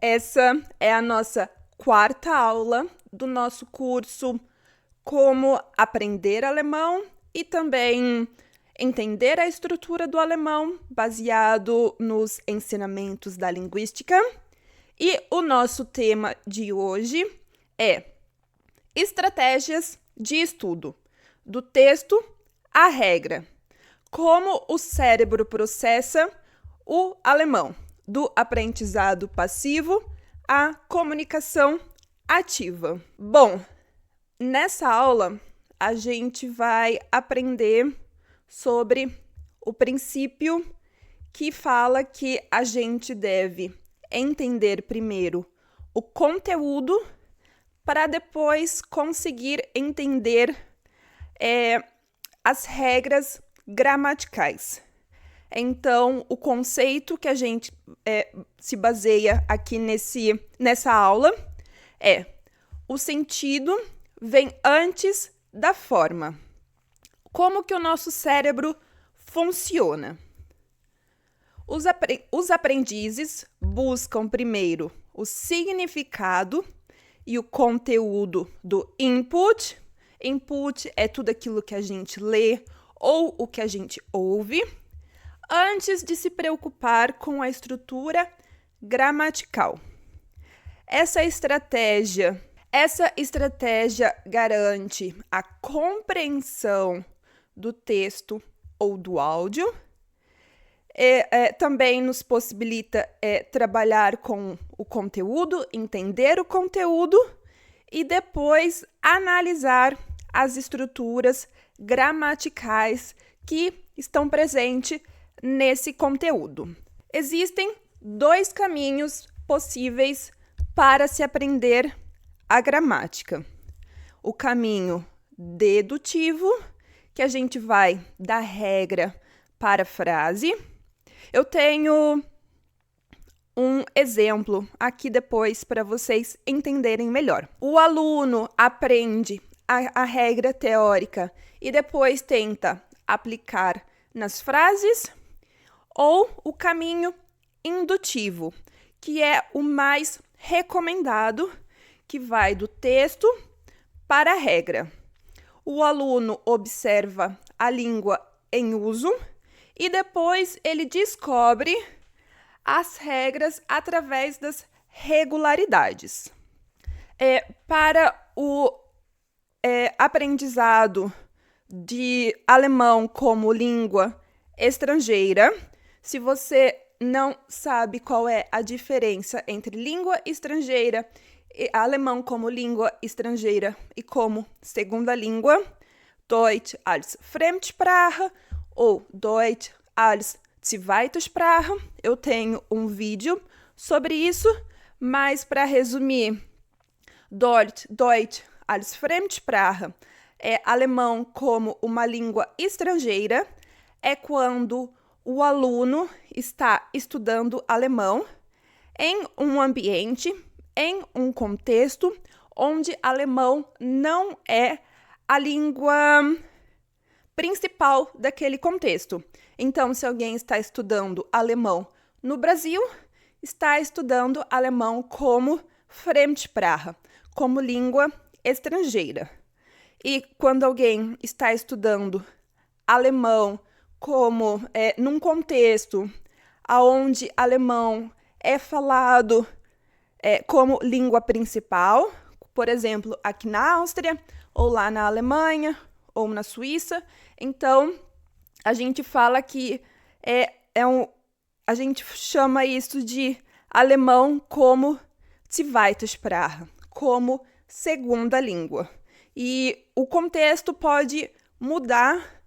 Essa é a nossa quarta aula do nosso curso Como Aprender Alemão e também entender a estrutura do alemão baseado nos ensinamentos da linguística. E o nosso tema de hoje é estratégias de estudo, do texto à regra. Como o cérebro processa o alemão, do aprendizado passivo à comunicação ativa. Bom, nessa aula a gente vai aprender sobre o princípio que fala que a gente deve entender primeiro o conteúdo para depois conseguir entender as regras gramaticais. Então, o conceito que a gente se baseia aqui nessa aula é: o sentido vem antes da forma. Como que o nosso cérebro funciona? Os aprendizes buscam primeiro o significado e o conteúdo do input. Input é tudo aquilo que a gente lê ou o que a gente ouve, antes de se preocupar com a estrutura gramatical. Essa estratégia garante a compreensão do texto ou do áudio. Também nos possibilita trabalhar com o conteúdo, entender o conteúdo e depois analisar as estruturas gramaticais que estão presentes nesse conteúdo. Existem dois caminhos possíveis para se aprender a gramática. O caminho dedutivo, que a gente vai da regra para a frase. Eu tenho um exemplo aqui depois para vocês entenderem melhor. O aluno aprende a regra teórica e depois tenta aplicar nas frases, ou o caminho indutivo, que é o mais recomendado, que vai do texto para a regra. O aluno observa a língua em uso e depois ele descobre as regras através das regularidades. Para o aprendizado de alemão como língua estrangeira, se você não sabe qual é a diferença entre língua estrangeira e alemão como língua estrangeira e como segunda língua, Deutsch als Fremdsprache ou Deutsch als Zweite Sprache, eu tenho um vídeo sobre isso, mas para resumir, Deutsch als Fremdsprache é alemão como uma língua estrangeira, é quando o aluno está estudando alemão em um ambiente, em um contexto onde alemão não é a língua principal daquele contexto. Então, se alguém está estudando alemão no Brasil, está estudando alemão como Fremdsprache, como língua estrangeira. E quando alguém está estudando alemão como num contexto onde alemão é falado como língua principal, por exemplo, aqui na Áustria, ou lá na Alemanha, ou na Suíça, então a gente fala que a gente chama isso de alemão como Zweite Sprache, como segunda língua. E o contexto pode mudar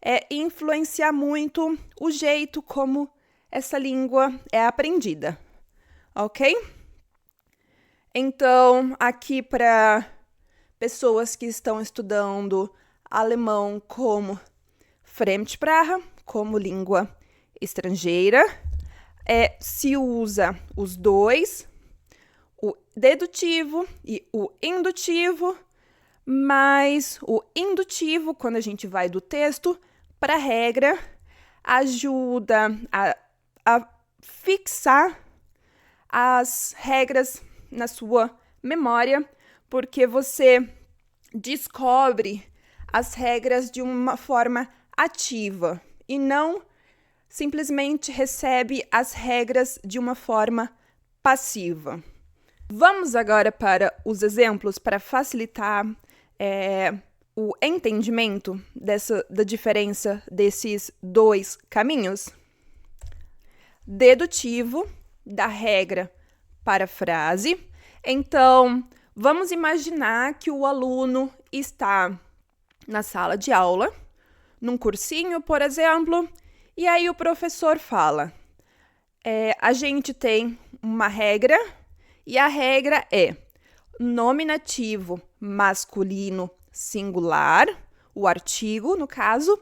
e influenciar muito o jeito como essa língua é aprendida, ok? Então, aqui para pessoas que estão estudando alemão como Fremdsprache, como língua estrangeira, se usa os dois, o dedutivo e o indutivo, mas o indutivo, quando a gente vai do texto para a regra, ajuda a fixar as regras na sua memória, porque você descobre as regras de uma forma ativa e não simplesmente recebe as regras de uma forma passiva. Vamos agora para os exemplos para facilitar o entendimento da diferença desses dois caminhos. Dedutivo da regra para a frase. Então, vamos imaginar que o aluno está na sala de aula, num cursinho, por exemplo, e aí o professor fala, a gente tem uma regra, e a regra é nominativo masculino singular, o artigo, no caso,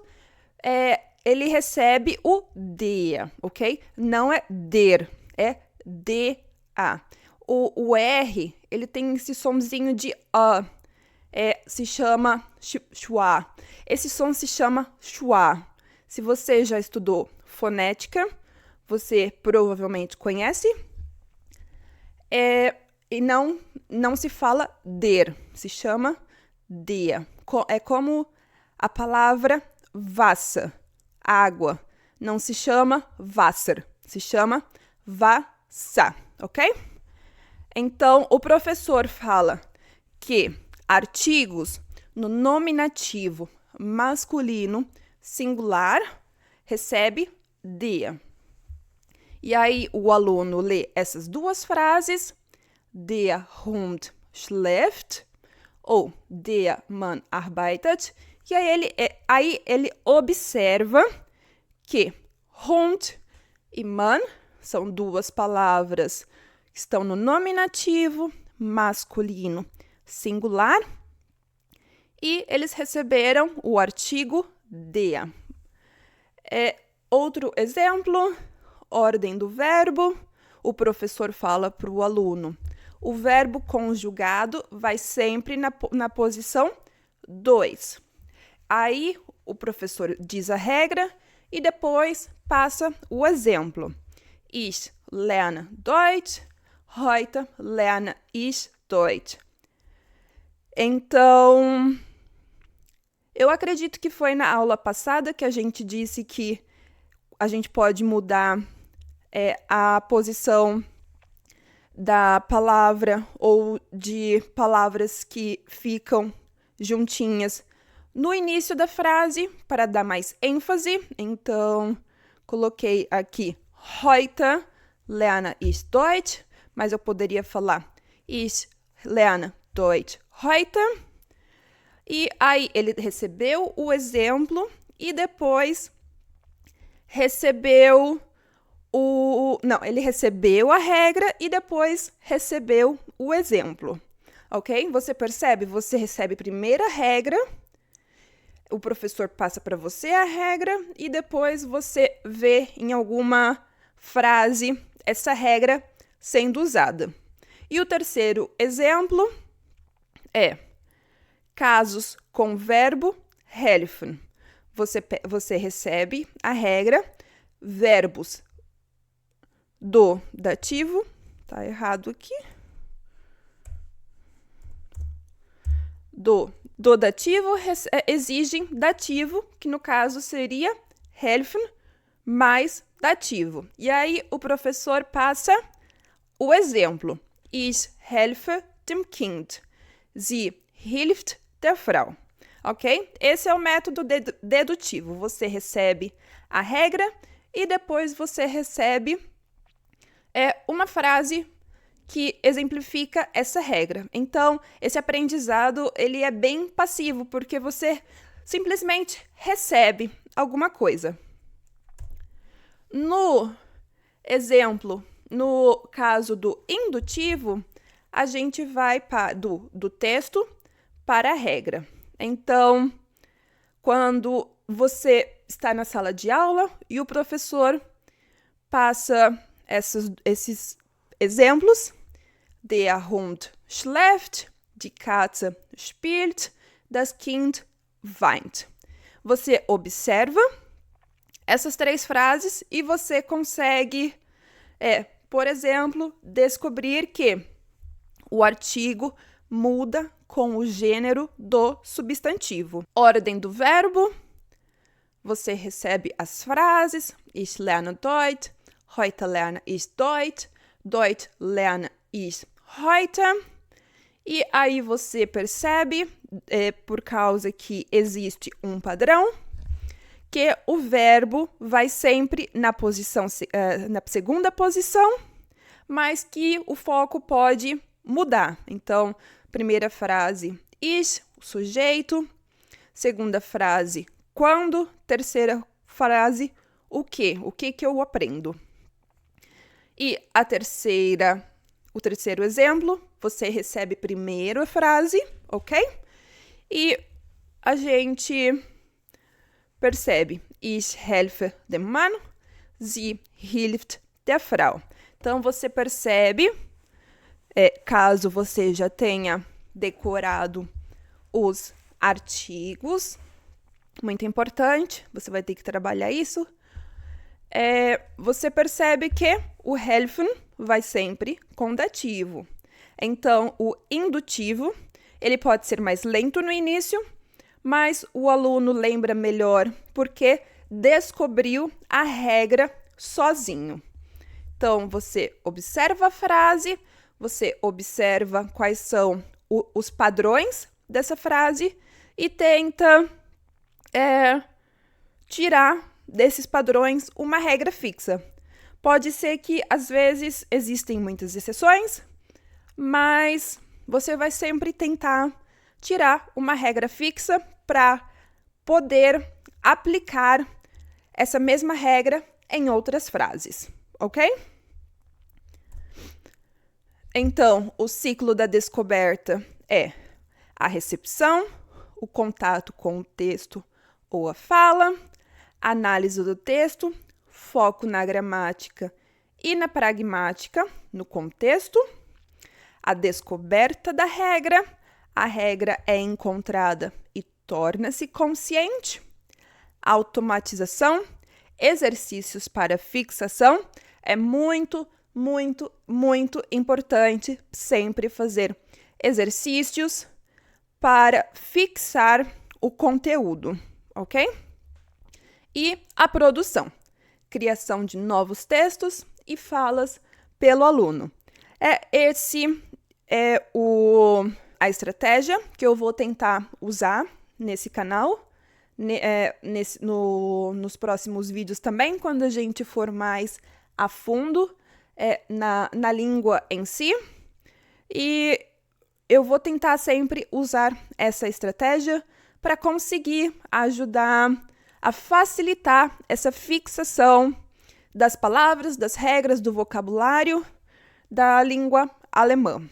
ele recebe o DEA, ok? Não é DER, é DA. O R, ele tem esse somzinho de A, se chama schwa. Esse som se chama schwa. Se você já estudou fonética, você provavelmente conhece. E não se fala der, se chama DEA. É como a palavra Wasser, água. Não se chama Wasser, se chama Wasser, ok? Então, o professor fala que artigos no nominativo masculino singular recebe DEA. E aí o aluno lê essas duas frases, Der Hund schläft ou Der Mann arbeitet, e aí ele observa que Hund e Mann são duas palavras que estão no nominativo masculino singular e eles receberam o artigo DEA. Outro exemplo, ordem do verbo, o professor fala para o aluno. O verbo conjugado vai sempre na posição 2. Aí o professor diz a regra e depois passa o exemplo. Ich lerne Deutsch, heute lerne ich Deutsch. Então, eu acredito que foi na aula passada que a gente disse que a gente pode mudar a posição da palavra ou de palavras que ficam juntinhas no início da frase para dar mais ênfase. Então, coloquei aqui heute lerne ich Deutsch, mas eu poderia falar ich lerne Deutsch heute. E aí ele recebeu o exemplo e depois ele recebeu a regra e depois recebeu o exemplo, ok? Você percebe? Você recebe primeiro a regra, o professor passa para você a regra e depois você vê em alguma frase essa regra sendo usada. E o terceiro exemplo é casos com verbo helfen. Você recebe a regra, verbos do dativo, tá errado aqui, do dativo exigem dativo, que no caso seria helfen mais dativo. E aí o professor passa o exemplo. Ich helfe dem Kind. Sie hilft der Frau. Ok? Esse é o método dedutivo. Você recebe a regra e depois você recebe uma frase que exemplifica essa regra. Então, esse aprendizado ele é bem passivo, porque você simplesmente recebe alguma coisa. No exemplo, no caso do indutivo, a gente vai do texto para a regra. Então, quando você está na sala de aula e o professor passa esses exemplos, der Hund schläft, die Katze spielt, das Kind weint. Você observa essas três frases e você consegue por exemplo, descobrir que o artigo muda com o gênero do substantivo. Ordem do verbo. Você recebe as frases. Ich lerne Deutsch. Heute lerne ich Deutsch. Deutsch lerne ich heute. E aí você percebe, por causa que existe um padrão, que o verbo vai sempre na segunda posição, mas que o foco pode mudar. Então, primeira frase, ich, o sujeito. Segunda frase, quando. Terceira frase, o quê? O que eu aprendo? E o terceiro exemplo, você recebe primeiro a frase, ok? E a gente percebe, ich helfe dem Mann, sie hilft der Frau. Então, você percebe, caso você já tenha decorado os artigos, muito importante, você vai ter que trabalhar isso, você percebe que o helfen vai sempre com dativo. Então, o indutivo, ele pode ser mais lento no início, mas o aluno lembra melhor porque descobriu a regra sozinho. Então, você observa a frase, você observa quais são os padrões dessa frase e tenta tirar desses padrões uma regra fixa. Pode ser que, às vezes, existem muitas exceções, mas você vai sempre tentar tirar uma regra fixa para poder aplicar essa mesma regra em outras frases, ok? Então, o ciclo da descoberta é a recepção, o contato com o texto ou a fala, análise do texto, foco na gramática e na pragmática, no contexto, a descoberta da regra, a regra é encontrada e torna-se consciente, automatização, exercícios para fixação, é muito, muito, muito importante sempre fazer exercícios para fixar o conteúdo, ok? E a produção, criação de novos textos e falas pelo aluno. Esse é a estratégia que eu vou tentar usar nesse canal, nos próximos vídeos também, quando a gente for mais a fundo na língua em si. E eu vou tentar sempre usar essa estratégia para conseguir ajudar a facilitar essa fixação das palavras, das regras, do vocabulário da língua alemã.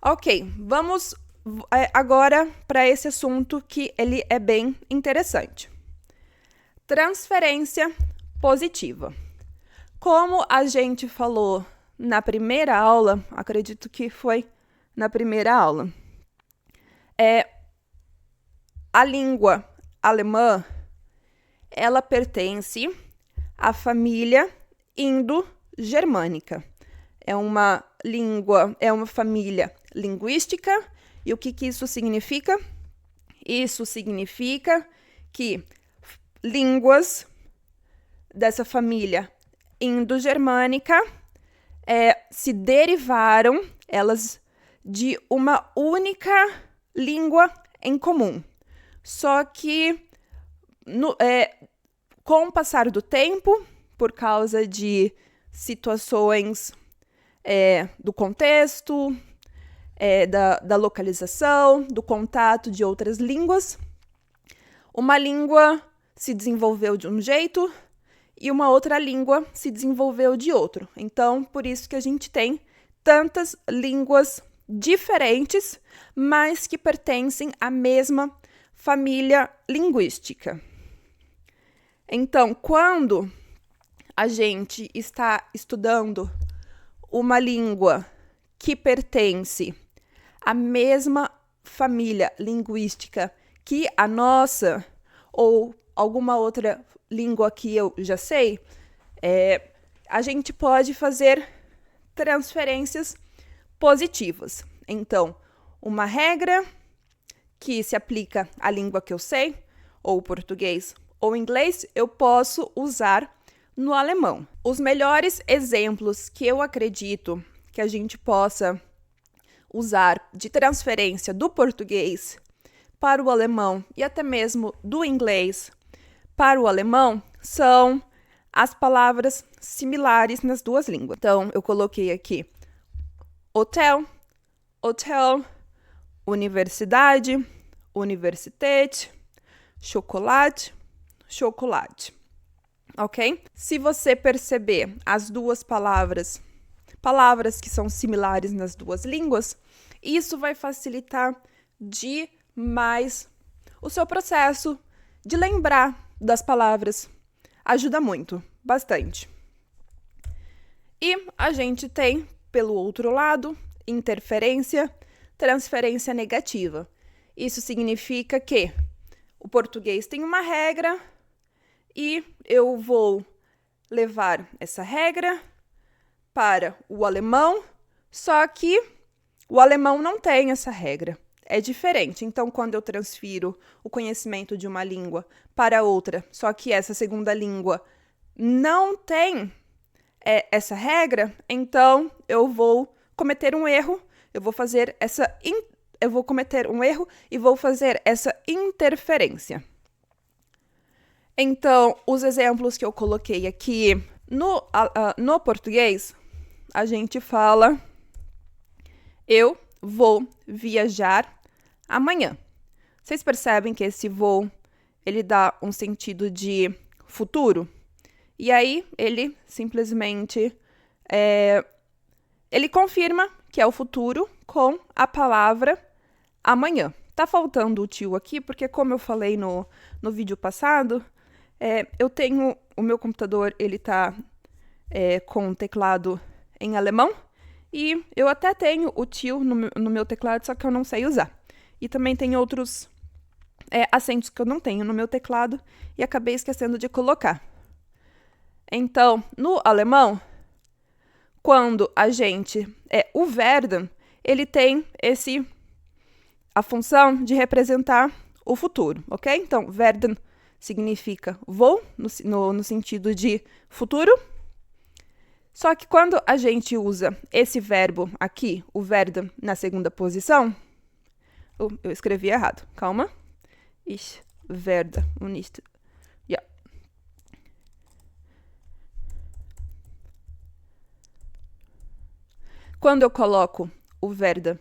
Ok, vamos agora para esse assunto que ele é bem interessante. Transferência positiva. Como a gente falou na primeira aula, acredito que foi na primeira aula, a língua alemã, ela pertence à família indo-germânica. É uma família linguística. E o que isso significa? Isso significa que línguas dessa família indo-germânica se derivaram, elas, de uma única língua em comum. Só que, com o passar do tempo, por causa de situações do contexto, da localização, do contato de outras línguas, uma língua se desenvolveu de um jeito e uma outra língua se desenvolveu de outro. Então, por isso que a gente tem tantas línguas diferentes, mas que pertencem à mesma família linguística. Então, quando a gente está estudando uma língua que pertence à mesma família linguística que a nossa, ou alguma outra língua que eu já sei, A gente pode fazer transferências positivas. Então, uma regra que se aplica à língua que eu sei, ou português ou inglês, eu posso usar no alemão. Os melhores exemplos que eu acredito que a gente possa usar de transferência do português para o alemão e até mesmo do inglês para o alemão são as palavras similares nas duas línguas. Então, eu coloquei aqui hotel, hotel, universidade, universität, chocolate, chocolate. Ok? Se você perceber as duas palavras que são similares nas duas línguas, isso vai facilitar demais o seu processo de lembrar das palavras. Ajuda muito, bastante. E a gente tem, pelo outro lado, interferência, transferência negativa. Isso significa que o português tem uma regra e eu vou levar essa regra para o alemão, só que o alemão não tem essa regra. É diferente. Então, quando eu transfiro o conhecimento de uma língua para outra, só que essa segunda língua não tem essa regra, então eu vou cometer um erro, eu vou cometer um erro e vou fazer essa interferência. Então, os exemplos que eu coloquei aqui no português, a gente fala: eu vou viajar amanhã. Vocês percebem que esse vou, ele dá um sentido de futuro? E aí, ele simplesmente, ele confirma que é o futuro com a palavra amanhã. Tá faltando o tio aqui, porque como eu falei no vídeo passado, eu tenho o meu computador, ele tá com o teclado em alemão, e eu até tenho o tio no meu teclado, só que eu não sei usar. E também tem outros acentos que eu não tenho no meu teclado e acabei esquecendo de colocar. Então, no alemão, quando a gente... o werden, ele tem a função de representar o futuro, ok? Então, werden significa vou, no sentido de futuro. Só que quando a gente usa esse verbo aqui, o werden, na segunda posição... eu escrevi errado, calma. Ich werde, nicht... Yeah. Quando eu coloco o werden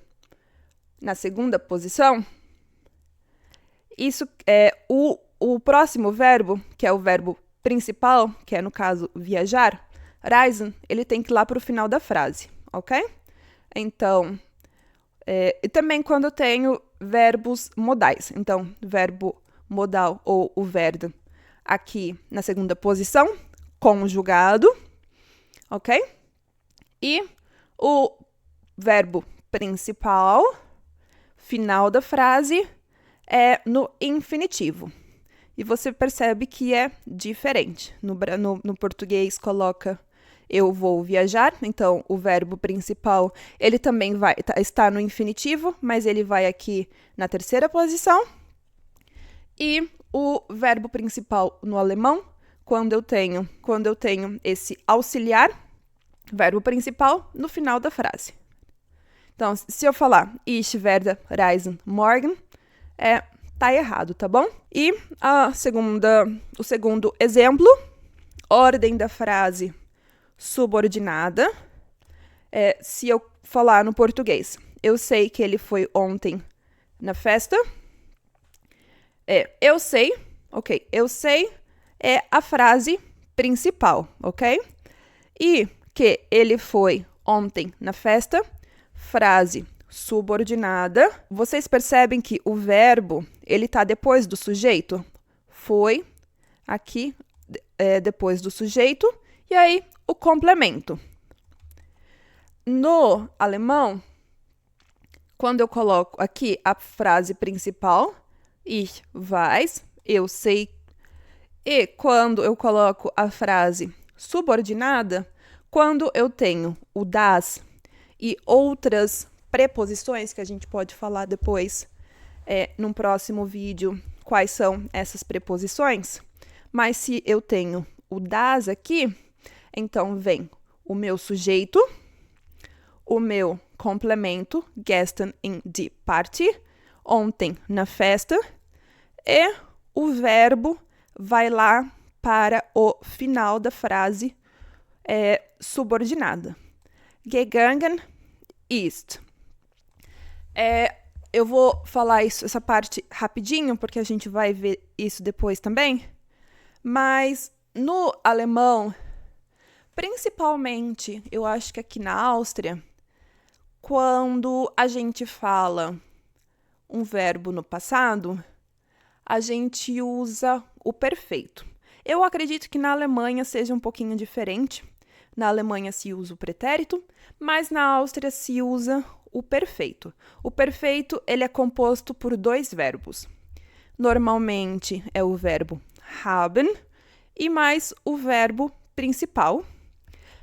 na segunda posição, isso é o próximo verbo, que é o verbo principal, que é, no caso, viajar, reisen, ele tem que ir lá para o final da frase, ok? Então, e também quando eu tenho verbos modais. Então, verbo modal ou o werden aqui na segunda posição, conjugado, ok? E o verbo principal, final da frase, é no infinitivo. E você percebe que é diferente. No português coloca eu vou viajar, então o verbo principal, ele também vai estar no infinitivo, mas ele vai aqui na terceira posição. E o verbo principal no alemão, quando eu tenho esse auxiliar, verbo principal, no final da frase. Então, se eu falar ich werde reisen morgen, tá errado, tá bom? E o segundo exemplo, ordem da frase subordinada. Se eu falar no português, eu sei que ele foi ontem na festa. Eu sei, ok? Eu sei é a frase principal, ok? E que ele foi ontem na festa, frase subordinada. Vocês percebem que o verbo, ele tá depois do sujeito? Foi aqui, depois do sujeito, e aí o complemento. No alemão, quando eu coloco aqui a frase principal, ich weiß, eu sei, e quando eu coloco a frase subordinada quando eu tenho o das e outras preposições, que a gente pode falar depois num próximo vídeo quais são essas preposições. Mas se eu tenho o das aqui, então vem o meu sujeito, o meu complemento, gestern in die Party, ontem na festa, e o verbo vai lá para o final da frase subordinada. Gegangen ist. Eu vou falar essa parte rapidinho, porque a gente vai ver isso depois também. Mas no alemão, principalmente, eu acho que aqui na Áustria, quando a gente fala um verbo no passado, a gente usa o perfeito. Eu acredito que na Alemanha seja um pouquinho diferente. Na Alemanha se usa o pretérito, mas na Áustria se usa o perfeito. O perfeito, ele é composto por 2 verbos. Normalmente é o verbo haben e mais o verbo principal.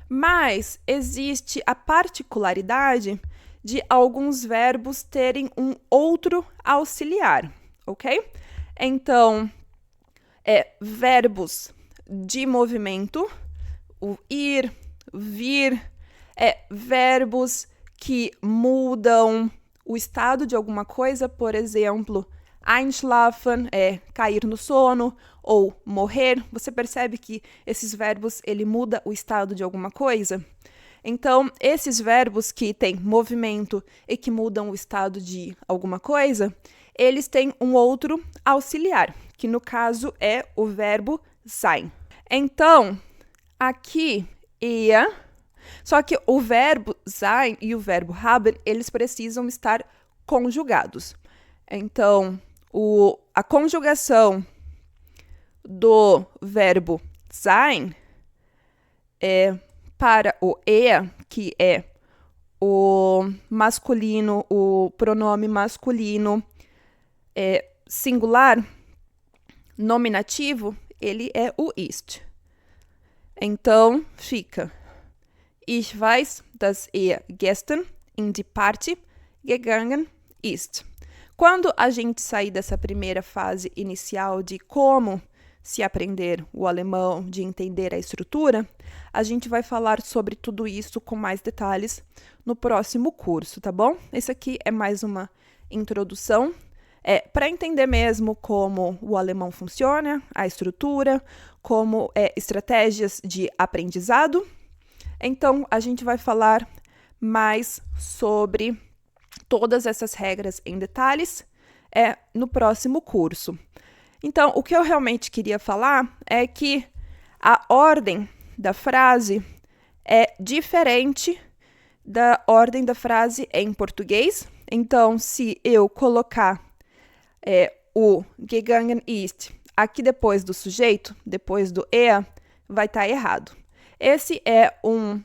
Mas existe a particularidade de alguns verbos terem um outro auxiliar, ok? Então, verbos de movimento, o ir, vir, verbos que mudam o estado de alguma coisa, por exemplo, einschlafen, cair no sono, ou morrer. Você percebe que esses verbos, ele muda o estado de alguma coisa? Então, esses verbos que têm movimento e que mudam o estado de alguma coisa, eles têm um outro auxiliar, que no caso é o verbo sein. Então, aqui ia, só que o verbo sein e o verbo haben, eles precisam estar conjugados. Então, a conjugação do verbo sein para o er, que é o masculino, o pronome masculino singular, nominativo, ele é o ist. Então, fica: Ich weiß, dass gestern in die Party gegangen ist. Quando a gente sair dessa primeira fase inicial de como se aprender o alemão, de entender a estrutura, a gente vai falar sobre tudo isso com mais detalhes no próximo curso, tá bom? Esse aqui é mais uma introdução para entender mesmo como o alemão funciona, a estrutura, como estratégias de aprendizado. Então, a gente vai falar mais sobre todas essas regras em detalhes no próximo curso. Então, o que eu realmente queria falar é que a ordem da frase é diferente da ordem da frase em português. Então, se eu colocar o gegangen ist aqui depois do sujeito, depois do er, vai estar errado. Esse é um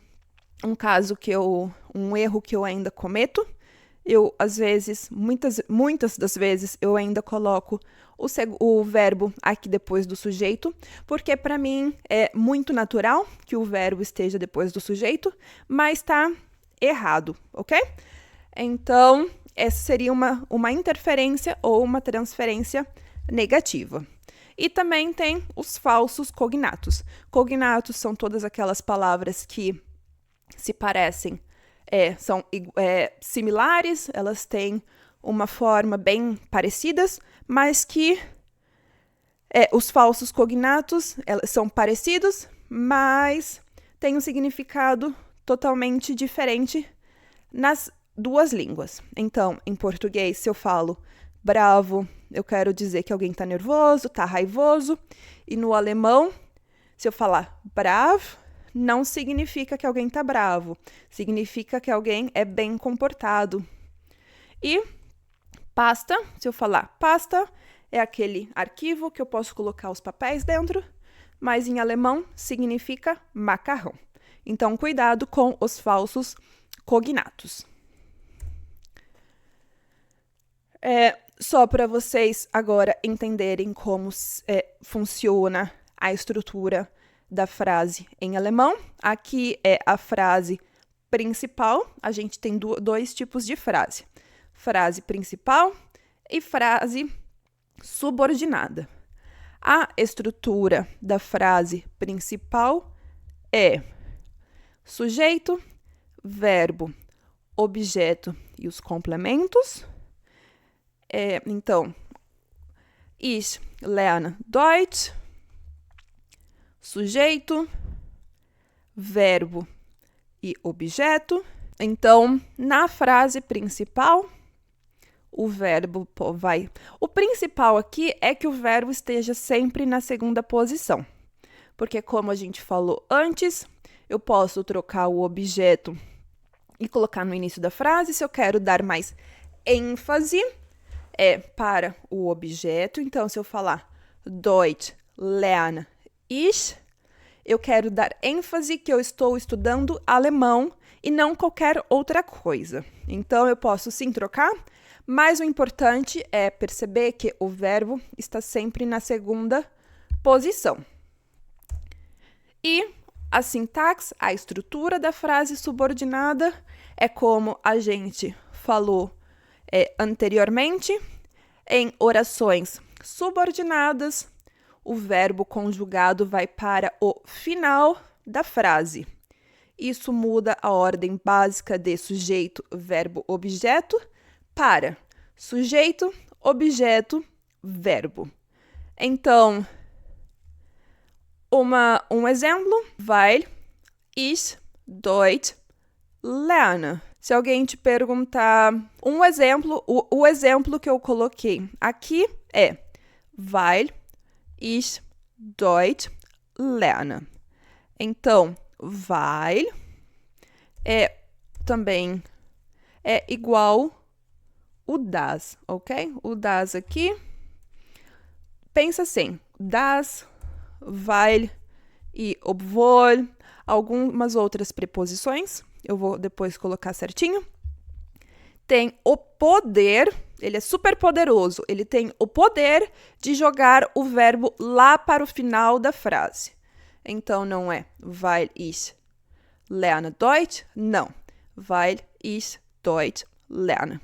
caso um erro que eu ainda cometo. Eu, às vezes, muitas das vezes, eu ainda coloco o verbo aqui depois do sujeito, porque para mim é muito natural que o verbo esteja depois do sujeito, mas está errado, ok? Então, essa seria uma interferência ou uma transferência negativa. E também tem os falsos cognatos. Cognatos são todas aquelas palavras que se parecem, são similares, elas têm uma forma bem parecidas, mas que os falsos cognatos são parecidos, mas têm um significado totalmente diferente nas duas línguas. Então, em português, se eu falo bravo, eu quero dizer que alguém está nervoso, está raivoso. E no alemão, se eu falar brav, não significa que alguém está bravo. Significa que alguém é bem comportado. E pasta, se eu falar pasta, é aquele arquivo que eu posso colocar os papéis dentro, mas em alemão significa macarrão. Então, cuidado com os falsos cognatos. Só para vocês agora entenderem como funciona a estrutura da frase em alemão. Aqui é a frase principal. A gente tem dois tipos de frase. Frase principal e frase subordinada. A estrutura da frase principal é sujeito, verbo, objeto e os complementos. Então, ich lerne Deutsch, sujeito, verbo e objeto. Então, na frase principal, o verbo vai... O principal aqui é que o verbo esteja sempre na segunda posição. Porque, como a gente falou antes, eu posso trocar o objeto e colocar no início da frase. Se eu quero dar mais ênfase, é para o objeto. Então, se eu falar Deutsch lerne ich, eu quero dar ênfase que eu estou estudando alemão e não qualquer outra coisa. Então, eu posso sim trocar, mas o importante é perceber que o verbo está sempre na segunda posição. E a sintaxe, a estrutura da frase subordinada, é como a gente falou anteriormente. Em orações subordinadas, o verbo conjugado vai para o final da frase. Isso muda a ordem básica de sujeito, verbo, objeto para sujeito, objeto, verbo. Então, um exemplo, weil ich Deutsch lerne. Se alguém te perguntar um exemplo, o exemplo que eu coloquei aqui é weil ich Deutsch lerne. Então, weil também é igual o das, ok? O das aqui, pensa assim, das, weil e obwohl, algumas outras preposições, eu vou depois colocar certinho. Tem o poder, ele é super poderoso, ele tem o poder de jogar o verbo lá para o final da frase. Então, não é weil ich lerne Deutsch, não, weil ich Deutsch lerne.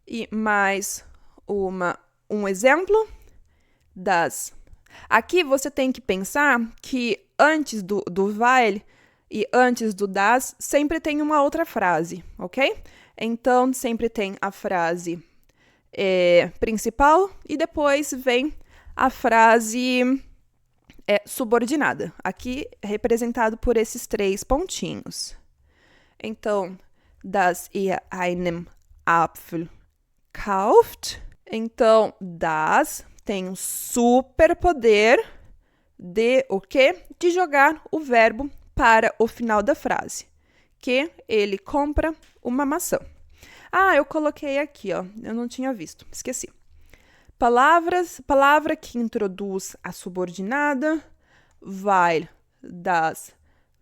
E mais um exemplo das. Aqui você tem que pensar que antes do weil e antes do das, sempre tem uma outra frase, ok? Então, sempre tem a frase principal e depois vem a frase subordinada. Aqui representado por esses 3 pontinhos. Então, dass ihr einen Apfel kauft. Então, das tem um superpoder de o quê? De jogar o verbo para o final da frase. Que ele compra uma maçã. Ah, eu coloquei aqui, ó. Eu não tinha visto, esqueci. Palavra que introduz a subordinada. Weil, das,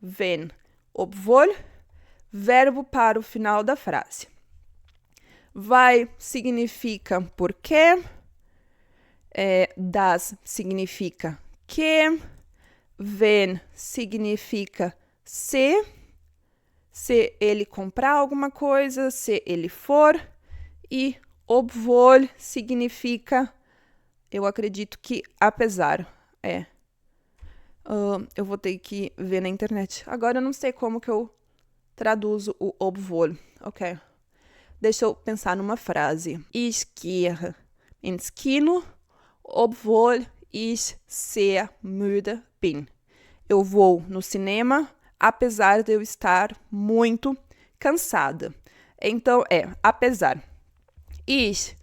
wenn, obwohl. Verbo para o final da frase. Vai significa porque. Das significa que. Wenn significa se ele comprar alguma coisa, se ele for. E obwohl significa, eu acredito que apesar. Eu vou ter que ver na internet. Agora eu não sei como que eu traduzo o obwohl. Ok. Deixa eu pensar numa frase. Ich gehe ins Kino, obwohl ich sehr müde bin. Eu vou no cinema, apesar de eu estar muito cansada. Então, apesar. Ich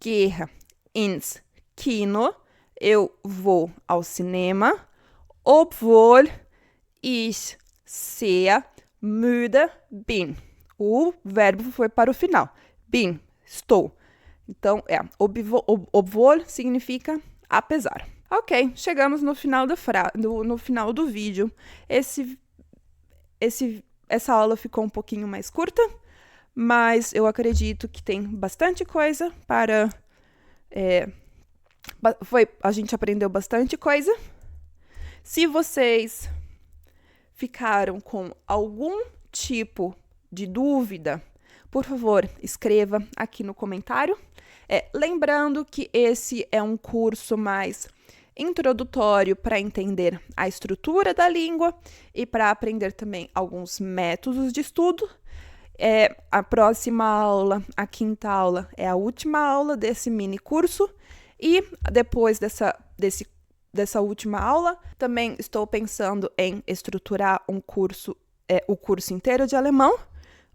gehe ins Kino. Eu vou ao cinema, obwohl ich sehr müde bin. O verbo foi para o final. Bin, estou. Então, obwohl significa apesar. Ok, chegamos no final no final do vídeo. Essa aula ficou um pouquinho mais curta, mas eu acredito que tem bastante coisa para... a gente aprendeu bastante coisa. Se vocês ficaram com algum tipo de dúvida, por favor, escreva aqui no comentário. Lembrando que esse é um curso mais introdutório para entender a estrutura da língua e para aprender também alguns métodos de estudo. A próxima aula, a 5ª aula, é a última aula desse mini curso. E depois dessa última aula, também estou pensando em estruturar um curso, o curso inteiro de alemão,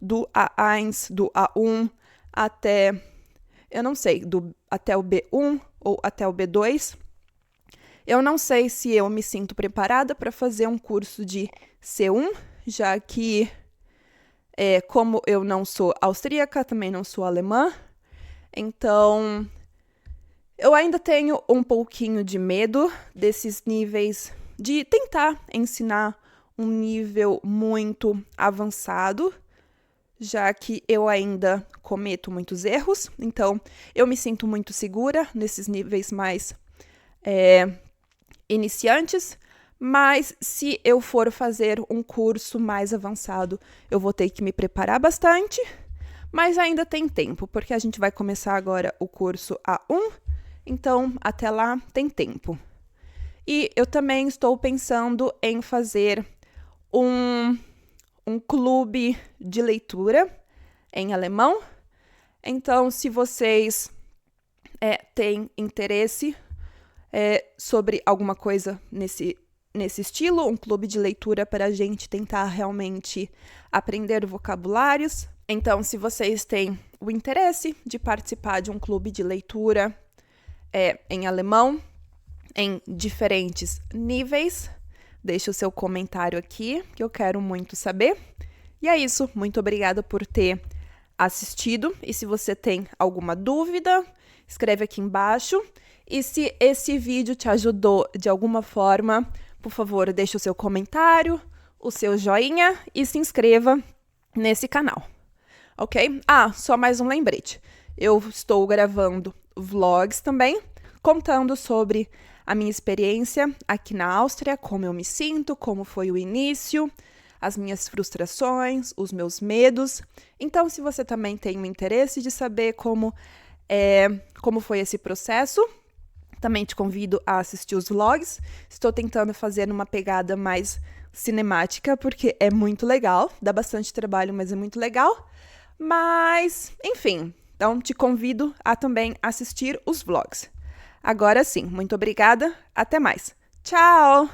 do A1, do A1 até, eu não sei, até o B1 ou até o B2. Eu não sei se eu me sinto preparada para fazer um curso de C1, já que, como eu não sou austríaca, também não sou alemã, então eu ainda tenho um pouquinho de medo desses níveis, de tentar ensinar um nível muito avançado, já que eu ainda cometo muitos erros, então eu me sinto muito segura nesses níveis mais iniciantes, mas se eu for fazer um curso mais avançado, eu vou ter que me preparar bastante, mas ainda tem tempo, porque a gente vai começar agora o curso A1, então até lá tem tempo. E eu também estou pensando em fazer um clube de leitura em alemão, então se vocês têm interesse sobre alguma coisa nesse estilo, um clube de leitura para a gente tentar realmente aprender vocabulários. Então, se vocês têm o interesse de participar de um clube de leitura em alemão, em diferentes níveis, deixe o seu comentário aqui, que eu quero muito saber. E é isso, muito obrigada por ter assistido. E se você tem alguma dúvida, escreve aqui embaixo. E se esse vídeo te ajudou de alguma forma, por favor, deixe o seu comentário, o seu joinha e se inscreva nesse canal, ok? Só mais um lembrete. Eu estou gravando vlogs também, contando sobre a minha experiência aqui na Áustria, como eu me sinto, como foi o início, as minhas frustrações, os meus medos. Então, se você também tem o interesse de saber como foi esse processo, também te convido a assistir os vlogs. Estou tentando fazer uma pegada mais cinemática, porque é muito legal. Dá bastante trabalho, mas é muito legal. Mas, enfim, então te convido a também assistir os vlogs. Agora sim, muito obrigada. Até mais. Tchau!